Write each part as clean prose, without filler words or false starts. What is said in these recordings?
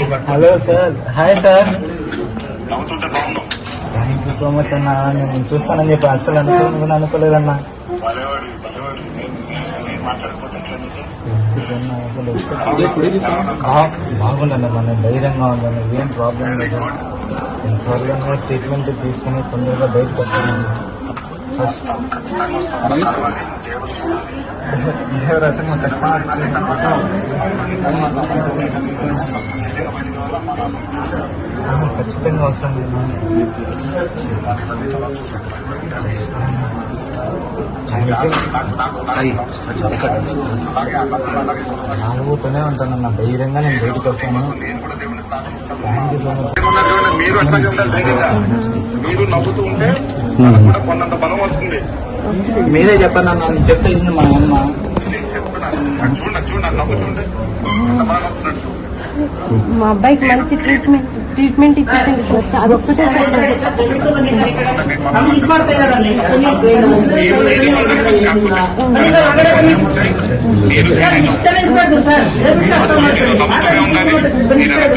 Hello sir, hi sir. Thank you so much అన్న. నేను చూస్తానని చెప్పి అసలు అనుకోలేదన్నా. అసలు బాగుండన్న, మన ధైర్యంగా ఉందన్న, ఏం ప్రాబ్లం లేదు. త్వరగా ట్రీట్మెంట్ తీసుకుని తొందరగా బయటకు వస్తానండి. దేవరాశం ఖచ్చితంగా వస్తాను. అనుభూతూనే ఉంటానన్న, ధైర్యంగా నేను బయటకు వస్తాను. Thank you so much. మీరు నవ్వుతూ ఉంటే కొన్నంత బలం వస్తుంది. మీరే చెప్పండి అన్న, నేను చెప్తే ఇది మా అమ్మ. చూడండి నవ్వుతుంటే ఎంత బాగా నవ్వుతున్నట్టు. మా అబ్బాయికి మంచి ట్రీట్మెంట్ ఇచ్చింది సార్. అదొక్కటే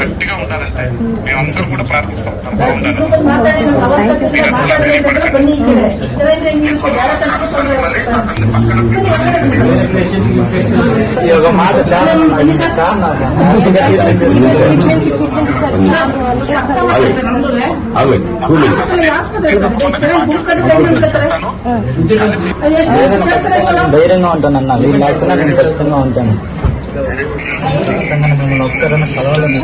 గట్టిగా ఉండాలంటే మేమందరూ కూడా ప్రార్థిస్తాం. ధైర్యంగా ఉంటానన్న, వీళ్ళు లేకపోయినా నేను ఖచ్చితంగా ఉంటాను. ఖచ్చితంగా మిమ్మల్ని ఒకసారైనా కలవాలని.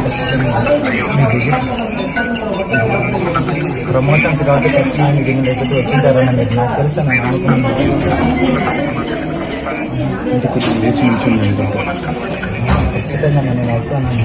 ప్రమోషన్స్ కాబట్టి ఖచ్చితంగా మీకు దీని దగ్గరికి వచ్చింటారని మీకు నాకు తెలుసు. నేను అనుకున్నాను ఖచ్చితంగా నేను వస్తానన్నా.